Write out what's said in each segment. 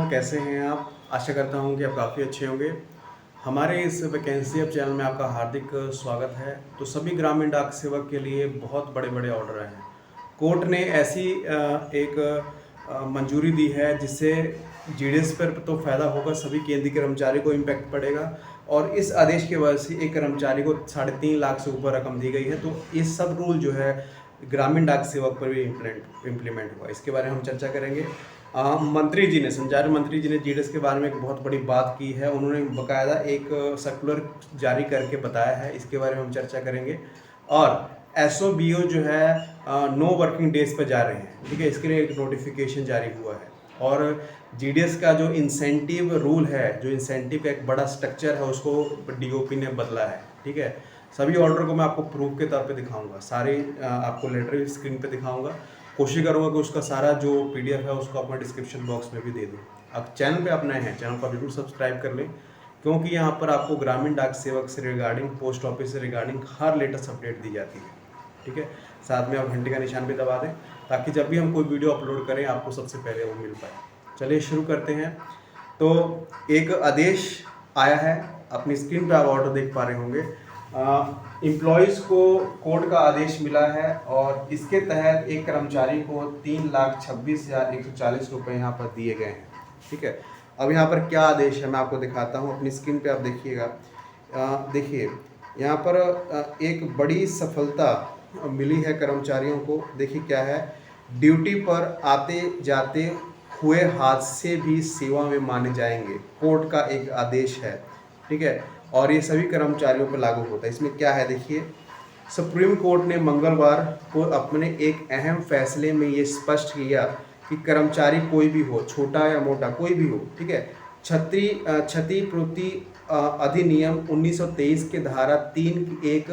कैसे हैं आप? आशा करता हूँ कि आप काफ़ी अच्छे होंगे। हमारे इस वैकेंसी अब चैनल में आपका हार्दिक स्वागत है। तो सभी ग्रामीण डाक सेवक के लिए बहुत बड़े-बड़े ऑर्डर आए हैं। कोर्ट ने ऐसी एक मंजूरी दी है जिससे जीडीएस पर तो फ़ायदा होगा, सभी केंद्रीय कर्मचारी को इम्पैक्ट पड़ेगा और इस आदेश की वजह से एक कर्मचारी को 3.5 लाख से ऊपर रकम दी गई है। तो ये सब रूल जो है ग्रामीण डाक सेवक पर भी इम्प्लीमेंट हुआ। इसके बारे में हम चर्चा करेंगे। मंत्री जी ने, संचार मंत्री जी ने जीडीएस के बारे में एक बहुत बड़ी बात की है। उन्होंने बकायदा एक सर्कुलर जारी करके बताया है, इसके बारे में हम चर्चा करेंगे। और एसओबीओ जो है नो वर्किंग डेज पर जा रहे हैं, ठीक है, इसके लिए एक नोटिफिकेशन जारी हुआ है। और जीडीएस का जो इंसेंटिव रूल है, जो इंसेंटिव का एक बड़ा स्ट्रक्चर है, उसको डीओपी ने बदला है, ठीक है। सभी ऑर्डर को मैं आपको प्रूफ के तौर पे दिखाऊंगा, सारे आपको लेटर स्क्रीन पे दिखाऊंगा। कोशिश करूंगा कि उसका सारा जो पीडीएफ है उसको अपना डिस्क्रिप्शन बॉक्स में भी दे दूं। अब चैनल पे आप नए हैं, चैनल को बिल्कुल सब्सक्राइब कर लें, क्योंकि यहाँ पर आपको ग्रामीण डाक सेवक से रिगार्डिंग, पोस्ट ऑफिस से रिगार्डिंग हर लेटेस्ट अपडेट दी जाती है, ठीक है। साथ में आप घंटे का निशान भी दबा दें ताकि जब भी हम कोई वीडियो अपलोड करें आपको सबसे पहले वो मिल पाए। चलिए शुरू करते हैं। तो एक आदेश आया है, अपनी स्क्रीन पे आप ऑर्डर देख पा रहे होंगे। एम्प्लॉयज़ को कोर्ट का आदेश मिला है और इसके तहत एक कर्मचारी को 3,26,140 रुपये यहाँ पर दिए गए हैं, ठीक है। अब यहाँ पर क्या आदेश है मैं आपको दिखाता हूँ, अपनी स्क्रीन पे आप देखिएगा। देखिए यहाँ पर एक बड़ी सफलता मिली है कर्मचारियों को। देखिए क्या है, ड्यूटी पर आते जाते हुए हादसे भी सेवा में माने जाएंगे, कोर्ट का एक आदेश है, ठीक है। और ये सभी कर्मचारियों पर लागू होता है। इसमें क्या है देखिए, सुप्रीम कोर्ट ने मंगलवार को अपने एक अहम फैसले में ये स्पष्ट किया कि कर्मचारी कोई भी हो, छोटा या मोटा कोई भी हो, ठीक है, क्षतिपूर्ति अधिनियम 1923 के धारा 3 की एक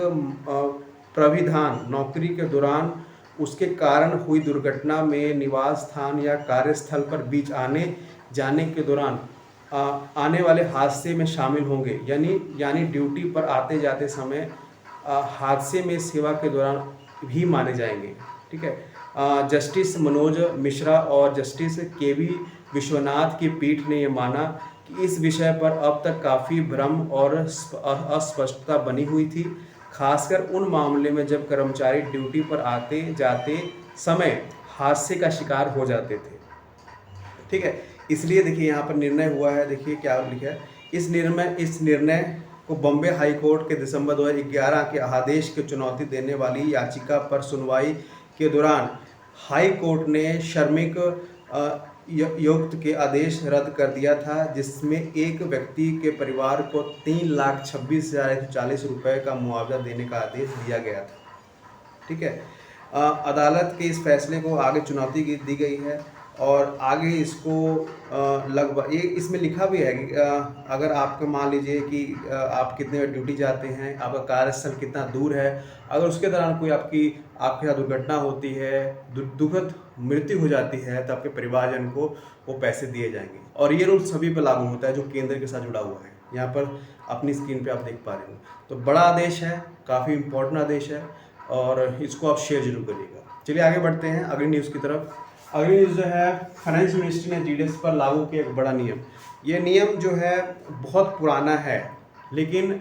प्राविधान नौकरी के दौरान उसके कारण हुई दुर्घटना में निवास स्थान या कार्यस्थल पर बीच आने जाने के दौरान आने वाले हादसे में शामिल होंगे। यानी ड्यूटी पर आते जाते समय हादसे में सेवा के दौरान भी माने जाएंगे, ठीक है। जस्टिस मनोज मिश्रा और जस्टिस केवी विश्वनाथ की पीठ ने यह माना कि इस विषय पर अब तक काफ़ी भ्रम और अस्पष्टता बनी हुई थी, खासकर उन मामले में जब कर्मचारी ड्यूटी पर आते जाते समय हादसे का शिकार हो जाते थे, ठीक है। इसलिए देखिए यहाँ पर निर्णय हुआ है, देखिए क्या लिखा है। इस निर्णय को बॉम्बे हाई कोर्ट के दिसंबर 2011 के आदेश की चुनौती देने वाली याचिका पर सुनवाई के दौरान हाई कोर्ट ने श्रमिक आयुक्त के आदेश रद्द कर दिया था, जिसमें एक व्यक्ति के परिवार को 3,26,140 रुपये का मुआवजा देने का आदेश दिया गया था, ठीक है। अदालत के इस फैसले को आगे चुनौती दी गई है और आगे इसको लगभग ये इसमें लिखा भी है कि अगर आपको मान लीजिए कि आप कितने ड्यूटी जाते हैं, आपका कार्यस्थल कितना दूर है, अगर उसके दौरान कोई आपके साथ दुर्घटना होती है, दुखद मृत्यु हो जाती है, तो आपके परिवारजन को वो पैसे दिए जाएंगे। और ये रूल सभी पर लागू होता है जो केंद्र के साथ जुड़ा हुआ है। यहाँ पर अपनी स्क्रीन पे आप देख पा रहे हो। तो बड़ा आदेश है, काफ़ी इम्पोर्टेंट आदेश है और इसको आप शेयर जरूर करिएगा। चलिए आगे बढ़ते हैं अगली न्यूज़ की तरफ। अगली न्यूज़ जो है, फाइनेंस मिनिस्ट्री ने जीडीएस पर लागू किया एक बड़ा नियम। ये नियम जो है बहुत पुराना है, लेकिन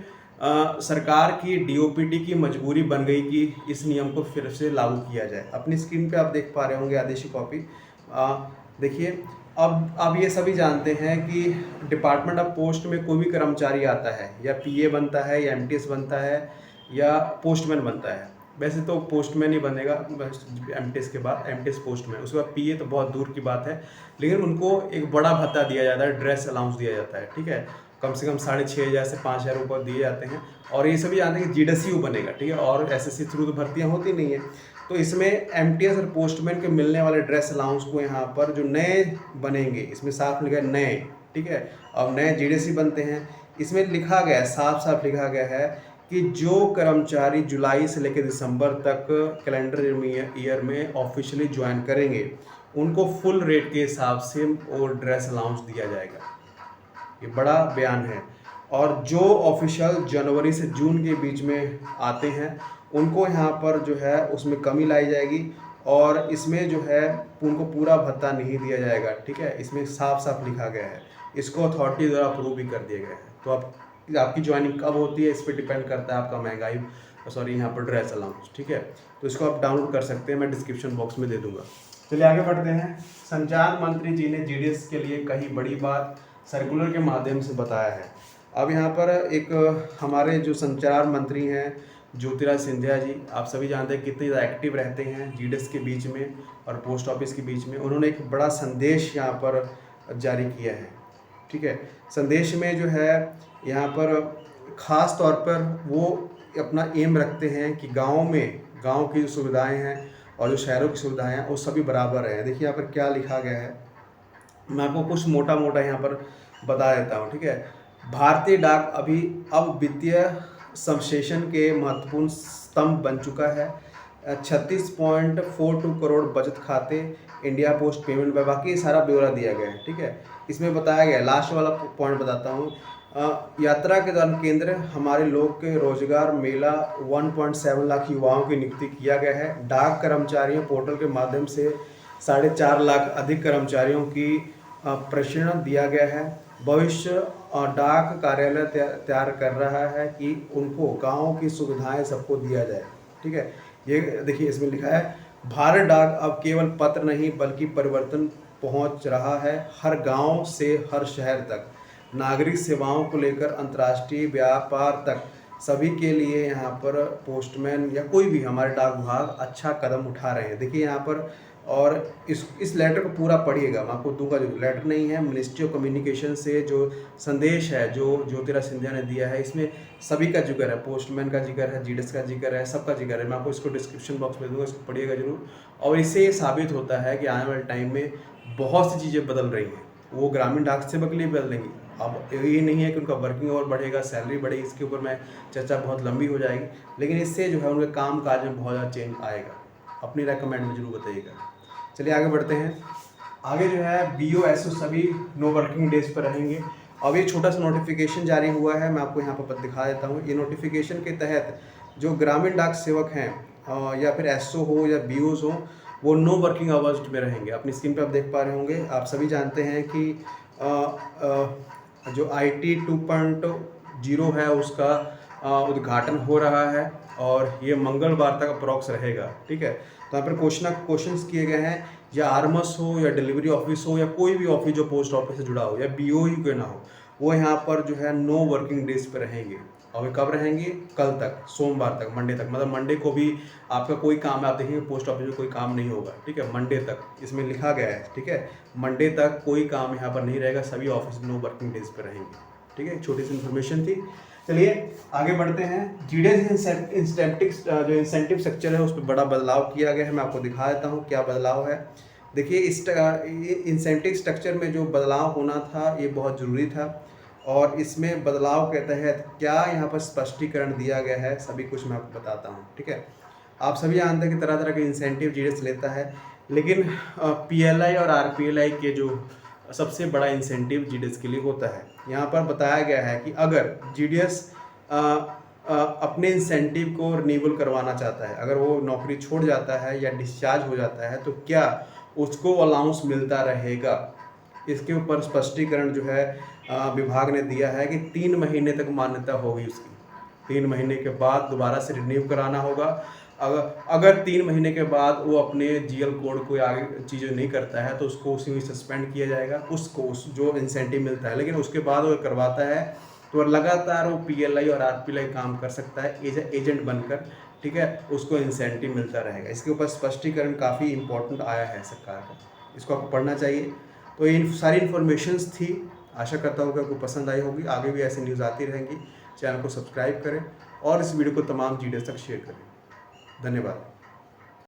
सरकार की डीओपीटी की मजबूरी बन गई कि इस नियम को फिर से लागू किया जाए। अपनी स्क्रीन पे आप देख पा रहे होंगे आदेश की कॉपी। देखिए अब ये सभी जानते हैं कि डिपार्टमेंट ऑफ पोस्ट में कोई भी कर्मचारी आता है, या पीए बनता है, या एमटीएस बनता है, या पोस्टमैन बनता है। वैसे तो पोस्टमैन ही बनेगा एमटीएस के बाद, एमटीएस पोस्टमैन, उसके बाद पीए तो बहुत दूर की बात है, लेकिन उनको एक बड़ा भत्ता दिया जाता है, ड्रेस अलाउंस दिया जाता है, ठीक है। कम से कम 6,500 से 5,000 रुपये दिए जाते हैं। और ये सभी जानते हैं कि जीडीएस बनेगा, ठीक है, और एसएससी थ्रू तो भर्तियाँ होती नहीं है। तो इसमें एमटीएस और पोस्टमैन के मिलने वाले ड्रेस अलाउंस को यहाँ पर जो नए बनेंगे, इसमें साफ लिखा है नए, ठीक है, और नए जीडीएस बनते हैं। इसमें लिखा गया है, साफ लिखा गया है कि जो कर्मचारी जुलाई से लेकर दिसंबर तक कैलेंडर ईयर में ऑफिशियली ज्वाइन करेंगे, उनको फुल रेट के हिसाब से वो ड्रेस अलाउंस दिया जाएगा। ये बड़ा बयान है। और जो ऑफिशियल जनवरी से जून के बीच में आते हैं, उनको यहाँ पर जो है उसमें कमी लाई जाएगी और इसमें जो है उनको पूरा भत्ता नहीं दिया जाएगा, ठीक है। इसमें साफ साफ लिखा गया है, इसको अथॉरिटी द्वारा अप्रूव भी कर दिया गया है। तो आपकी ज्वाइनिंग कब होती है इस पर डिपेंड करता है आपका महंगाई, सॉरी यहाँ पर ड्रेस अलाउंस, ठीक है। तो इसको आप डाउनलोड कर सकते हैं, मैं डिस्क्रिप्शन बॉक्स में दे दूंगा। चलिए आगे बढ़ते हैं। संचार मंत्री जी ने जीडीएस के लिए कही बड़ी बात, सर्कुलर के माध्यम से बताया है। अब यहाँ पर एक हमारे जो संचार मंत्री हैं ज्योतिरादित्य सिंधिया जी, आप सभी जानते हैं कितने ज़्यादा एक्टिव रहते हैं जीडीएस के बीच में और पोस्ट ऑफिस के बीच में। उन्होंने एक बड़ा संदेश यहाँ पर जारी किया है, ठीक है। संदेश में जो है यहाँ पर ख़ास तौर पर वो अपना एम रखते हैं कि गाँव की जो सुविधाएँ हैं और जो शहरों की सुविधाएँ हैं वो सभी बराबर हैं। देखिए यहाँ पर क्या लिखा गया है, मैं आपको कुछ मोटा मोटा यहाँ पर बता देता हूँ, ठीक है। भारतीय डाक अब वित्तीय संश्लेषण के महत्वपूर्ण स्तंभ बन चुका है। 36.42 करोड़ बचत खाते, इंडिया पोस्ट पेमेंट में, बाकी सारा ब्यौरा दिया गया है, ठीक है। इसमें बताया गया, लास्ट वाला पॉइंट बताता हूँ। यात्रा के दौरान केंद्र हमारे लोग के रोजगार मेला 1.7 लाख युवाओं की नियुक्ति किया गया है। डाक कर्मचारियों पोर्टल के माध्यम से 4.5 लाख अधिक कर्मचारियों की प्रशिक्षण दिया गया है। भविष्य डाक कार्यालय तैयार कर रहा है कि उनको गाँव की सुविधाएं सबको दिया जाए, ठीक है। ये देखिए इसमें लिखा है, भारत डाक अब केवल पत्र नहीं बल्कि परिवर्तन पहुंच रहा है हर गांव से हर शहर तक। नागरिक सेवाओं को लेकर अंतर्राष्ट्रीय व्यापार तक सभी के लिए यहाँ पर पोस्टमैन या कोई भी हमारे डाक विभाग अच्छा कदम उठा रहे हैं। देखिए यहाँ पर, और इस लेटर को पूरा पढ़िएगा, मैं आपको दूंगा जो लेटर नहीं है, मिनिस्ट्री ऑफ कम्युनिकेशन से जो संदेश है जो ज्योतिरादित्य सिंधिया ने दिया है, इसमें सभी का जिक्र है, पोस्टमैन का जिक्र है, जीडीएस का जिक्र है, सबका जिक्र है। मैं आपको इसको डिस्क्रिप्शन बॉक्स में दूंगा, इसको पढ़िएगा जरूर। और इससे ये साबित होता है कि आने वाले टाइम में बहुत सी चीज़ें बदल रही हैं, वो ग्रामीण डाक सेवक के लिए बदलेंगी। अब ये नहीं है कि उनका वर्किंग आवर बढ़ेगा, सैलरी बढ़ेगी, इसके ऊपर मैं चर्चा बहुत लंबी हो जाएगी, लेकिन इससे जो है उनके काम काज में बहुत ज़्यादा चेंज आएगा। अपनी राय कमेंट में जरूर बताइएगा। चलिए आगे बढ़ते हैं। आगे जो है BO SO सभी नो वर्किंग डेज पर रहेंगे। अब ये छोटा सा नोटिफिकेशन जारी हुआ है, मैं आपको यहाँ पर दिखा देता हूँ। ये नोटिफिकेशन के तहत जो ग्रामीण डाक सेवक हैं या फिर SO हो या BOs हो, वो नो वर्किंग आवर्स में रहेंगे। अपनी स्क्रीन पे आप देख पा रहे होंगे। आप सभी जानते हैं कि जो IT 2.0 है उसका उद्घाटन हो रहा है और ये मंगलवार तक अप्रॉक्स रहेगा, ठीक है। तो यहाँ पर क्वेश्चंस किए गए हैं, या आर्मस हो या डिलीवरी ऑफिस हो या कोई भी ऑफिस जो पोस्ट ऑफिस से जुड़ा हो या BO ही क्यों ना हो, वो यहाँ पर जो है नो वर्किंग डेज पे रहेंगे। और वे कब रहेंगे? कल तक, सोमवार तक, मंडे तक। मतलब मंडे को भी आपका कोई काम है, आप देखेंगे पोस्ट ऑफिस में कोई काम नहीं होगा, ठीक है। मंडे तक इसमें लिखा गया है, ठीक है। मंडे तक कोई काम यहाँ पर नहीं रहेगा, सभी ऑफिस नो वर्किंग डेज पर रहेंगे, ठीक है। छोटी सी इन्फॉर्मेशन थी। चलिए आगे बढ़ते हैं। जीडीएस जो इंसेंटिव स्ट्रक्चर है उस पर बड़ा बदलाव किया गया है, मैं आपको दिखा देता हूँ क्या बदलाव है। देखिए इस इंसेंटिव स्ट्रक्चर में जो बदलाव होना था ये बहुत ज़रूरी था, और इसमें बदलाव के तहत क्या यहाँ पर स्पष्टीकरण दिया गया है सभी कुछ मैं आपको बताता हूँ, ठीक है। आप सभी जानते हैं कि तरह तरह के इंसेंटिव जीडीएस लेता है, लेकिन PLI और RPLI के जो सबसे बड़ा इंसेंटिव जीडीएस के लिए होता है। यहाँ पर बताया गया है कि अगर जीडीएस अपने इंसेंटिव को रिन्यूअल करवाना चाहता है, अगर वो नौकरी छोड़ जाता है या डिस्चार्ज हो जाता है, तो क्या उसको अलाउंस मिलता रहेगा। इसके ऊपर स्पष्टीकरण जो है विभाग ने दिया है कि 3 महीने तक मान्यता होगी उसकी। 3 महीने के बाद दोबारा से रिन्यू कराना होगा। अगर 3 महीने के बाद वो अपने GL कोड को आगे चीज़ें नहीं करता है तो उसको उसी में सस्पेंड किया जाएगा, उसको जो इंसेंटिव मिलता है। लेकिन उसके बाद वो करवाता है तो लगातार वो PLI और RPLI काम कर सकता है एजेंट बनकर, ठीक है। उसको इंसेंटिव मिलता रहेगा। इसके ऊपर स्पष्टीकरण काफ़ी इंपॉर्टेंट आया है सरकार का, इसको आपको पढ़ना चाहिए। तो ये सारी इन्फॉर्मेशंस थी, आशा करता हूँ कि आपको पसंद आई होगी। आगे भी ऐसी न्यूज़ आती रहेंगी। चैनल को सब्सक्राइब करें और इस वीडियो को तमाम जीडीएस तक शेयर करें। धन्यवाद।